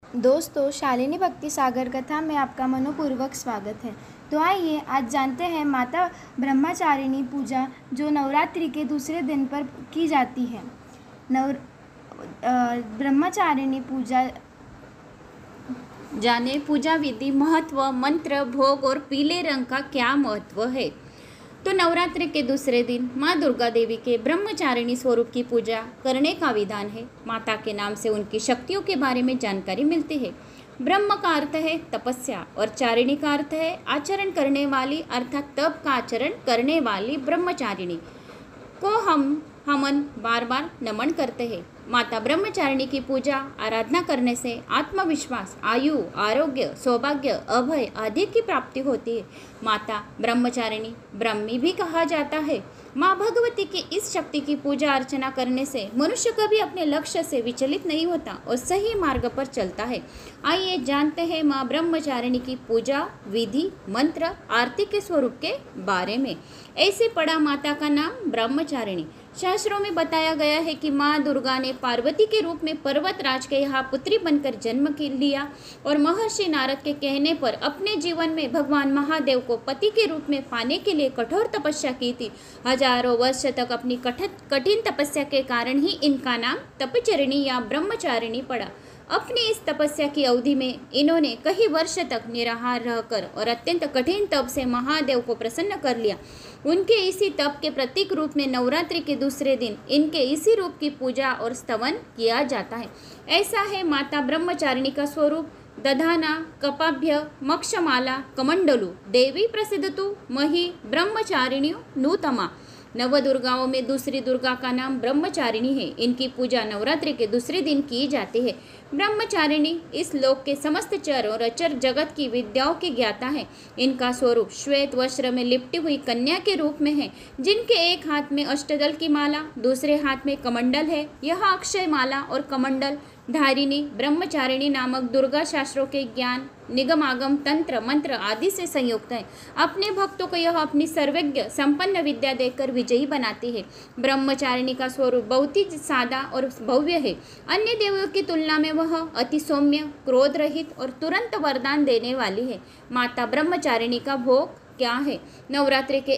दोस्तों, शालिनी भक्ति सागर कथा में आपका मनोपूर्वक स्वागत है। तो आइए आज जानते हैं माता ब्रह्मचारिणी पूजा जो नवरात्रि के दूसरे दिन पर की जाती है। ब्रह्मचारिणी पूजा जाने पूजा विधि, महत्व, मंत्र, भोग और पीले रंग का क्या महत्व है। तो नवरात्रि के दूसरे दिन माँ दुर्गा देवी के ब्रह्मचारिणी स्वरूप की पूजा करने का विधान है। माता के नाम से उनकी शक्तियों के बारे में जानकारी मिलती है। ब्रह्म का अर्थ है तपस्या और चारिणी का अर्थ है आचरण करने वाली, अर्थात तप का आचरण करने वाली ब्रह्मचारिणी को हमन बार बार नमन करते हैं। माता ब्रह्मचारिणी की पूजा आराधना करने से आत्मविश्वास, आयु, आरोग्य, सौभाग्य, अभय आदि की प्राप्ति होती है। माता ब्रह्मचारिणी ब्रह्मी भी कहा जाता है। माँ भगवती की इस शक्ति की पूजा अर्चना करने से मनुष्य कभी अपने लक्ष्य से विचलित नहीं होता और सही मार्ग पर चलता है। आइए जानते हैं माँ ब्रह्मचारिणी की पूजा विधि, मंत्र, आरती के स्वरूप के बारे में। ऐसे पड़ा माता का नाम ब्रह्मचारिणी। शास्त्रों में बताया गया है कि माँ दुर्गा ने पार्वती के रूप में पर्वतराज के यहाँ पुत्री बनकर जन्म लिया और महर्षि नारद के कहने पर अपने जीवन में भगवान महादेव को पति के रूप में पाने के लिए कठोर तपस्या की थी। हजारों वर्ष तक अपनी कठिन तपस्या के कारण ही इनका नाम तपचरिणी या ब्रह्मचारिणी पड़ा। अपनी इस तपस्या की अवधि में इन्होंने कई वर्ष तक निराहार रहकर और अत्यंत कठिन तप से महादेव को प्रसन्न कर लिया। उनके इसी तप के प्रतीक रूप में नवरात्रि के दूसरे दिन इनके इसी रूप की पूजा और स्तवन किया जाता है। ऐसा है माता ब्रह्मचारिणी का स्वरूप। दधाना, कपाभ्य, मक्षमाला, कमंडलु, देवी प्रसिद्धतु मही ब्रह्मचारिणी नूतमा। नव दुर्गाओं में दूसरी दुर्गा का नाम ब्रह्मचारिणी है। इनकी पूजा नवरात्रि के दूसरे दिन की जाती है। ब्रह्मचारिणी इस लोक के समस्त चर और अचर जगत की विद्याओं की ज्ञाता है। इनका स्वरूप श्वेत वस्त्र में लिपटी हुई कन्या के रूप में है, जिनके एक हाथ में अष्टदल की माला, दूसरे हाथ में कमंडल है। यह अक्षय माला और कमंडल धारिणी ब्रह्मचारिणी नामक दुर्गा शास्त्रों के ज्ञान, निगमागम, तंत्र, मंत्र आदि से संयुक्त है। अपने भक्तों को यह अपनी सर्वज्ञ संपन्न विद्या देकर विजयी बनाती है। ब्रह्मचारिणी का स्वरूप बहुत ही सादा और भव्य है। अन्य देवों की तुलना में वह अति सौम्य, क्रोध रहित और तुरंत वरदान देने वाली है। माता ब्रह्मचारिणी का भोग क्या है। नवरात्रि के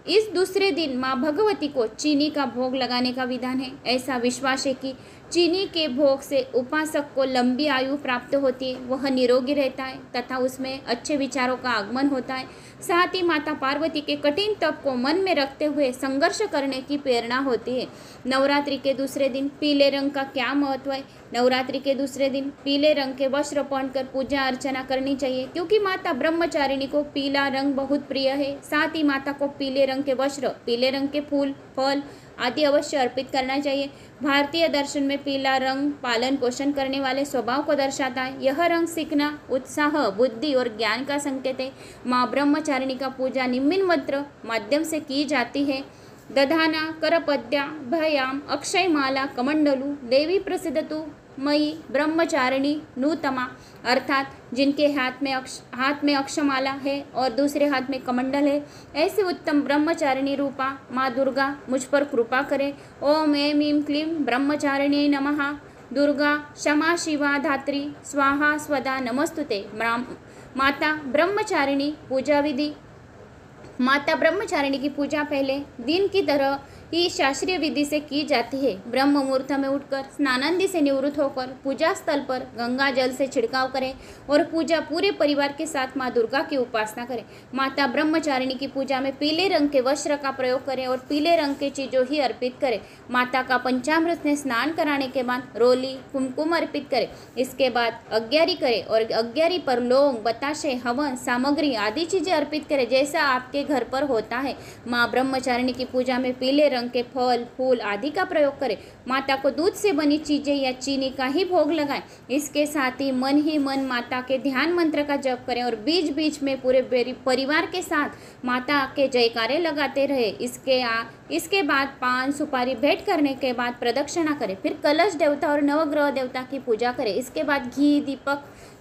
इस दूसरे दिन माँ भगवती को चीनी का भोग लगाने का विधान है। ऐसा विश्वास है कि चीनी के भोग से उपासक को लंबी आयु प्राप्त होती है, वह निरोगी रहता है तथा उसमें अच्छे विचारों का आगमन होता है। साथ ही माता पार्वती के कठिन तप को मन में रखते हुए संघर्ष करने की प्रेरणा होती है। नवरात्रि के दूसरे दिन पीले रंग का क्या महत्व है। नवरात्रि के दूसरे दिन पीले रंग के वस्त्र पहनकर पूजा अर्चना करनी चाहिए, क्योंकि माता ब्रह्मचारिणी को पीला रंग बहुत प्रिय है। साथ ही माता को पीले रंग के वस्त्र, पीले रंग के फूल, फल आदि अवश्य अर्पित करना चाहिए। भारतीय दर्शन में पीला रंग पालन पोषण करने वाले स्वभाव को दर्शाता है। यह रंग सीखना, उत्साह, बुद्धि और ज्ञान का संकेत है। माँ ब्रह्मचारिणी का पूजा निम्न मंत्र माध्यम से की जाती है। दधाना, करपद्या, भयाम, अक्षय माला, कमंडलु, देवी प्रसिद्धतु मयि ब्रह्मचारिणी नूतमा, अर्थात जिनके हाथ में अक्षमाला है और दूसरे हाथ में कमंडल है, ऐसे उत्तम ब्रह्मचारिणी रूपा माँ दुर्गा मुझ पर कृपा करे। ओम ऐं ह्रीं क्लीं ब्रह्मचारिणी नमः। दुर्गा क्षमा शिवा धात्री स्वाहा स्वदा नमस्तुते। माता ब्रह्मचारिणी पूजा विधि। माता ब्रह्मचारिणी की पूजा पहले दिन की तरह ही शास्त्रीय विधि से की जाती है। ब्रह्म मुहूर्त में उठकर स्नानादि से निवृत्त होकर पूजा स्थल पर गंगा जल से छिड़काव करें और पूजा पूरे परिवार के साथ माँ दुर्गा की उपासना करें। माता ब्रह्मचारिणी की पूजा में पीले रंग के वस्त्र का प्रयोग करें और पीले रंग के चीज़ों ही अर्पित करें। माता का पंचामृत में स्नान कराने के बाद रोली, कुमकुम अर्पित करें। इसके बाद अग्यारी करें और अग्यारी पर लौंग, बताशे, हवन सामग्री आदि चीज़ें अर्पित करें, जैसा आपके घर पर होता है। माँ ब्रह्मचारिणी की पूजा में पीले रंग के फल, फूल आदि का प्रयोग करें। माता को दूध से बनी चीजें या चीनी का ही भोग लगाएं। इसके साथ ही मन माता के ध्यान मंत्र का जप करें और बीच बीच में पूरे परिवार के साथ माता के जयकारे लगाते रहे। इसके बाद पान सुपारी भेंट करने के बाद प्रदक्षिणा करें। फिर कलश देवता और नवग्रह देवता की पूजा करें। इसके बाद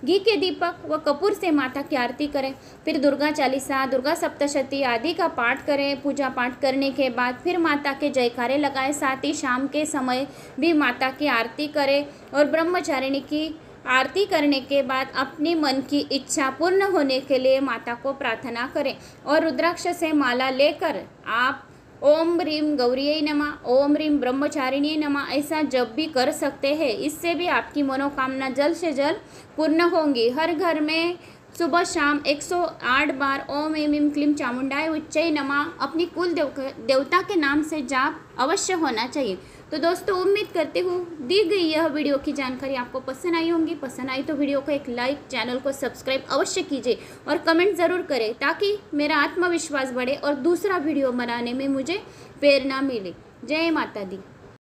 घी के दीपक व कपूर से माता की आरती करें। फिर दुर्गा चालीसा, दुर्गा सप्तशती आदि का पाठ करें। पूजा पाठ करने के बाद फिर माता के जयकारे लगाएं। साथ ही शाम के समय भी माता की आरती करें और ब्रह्मचारिणी की आरती करने के बाद अपने मन की इच्छा पूर्ण होने के लिए माता को प्रार्थना करें और रुद्राक्ष से माला लेकर आप ओम ह्रीम गौरीय नमः, ओम ह्रीम ब्रह्मचारिणी नमः ऐसा जब भी कर सकते हैं। इससे भी आपकी मनोकामना जल्द से जल्द पूर्ण होंगी। हर घर में सुबह शाम 108 बार ओम ऐं ह्रीं क्लीं चामुंडाय उच्चै नमः अपनी कुल देवता के नाम से जाप अवश्य होना चाहिए। तो दोस्तों उम्मीद करती हूँ दी गई यह वीडियो की जानकारी आपको पसंद आई होंगी। पसंद आई तो वीडियो को एक लाइक, चैनल को सब्सक्राइब अवश्य कीजिए और कमेंट ज़रूर करें ताकि मेरा आत्मविश्वास बढ़े और दूसरा वीडियो बनाने में मुझे प्रेरणा मिले। जय माता दी।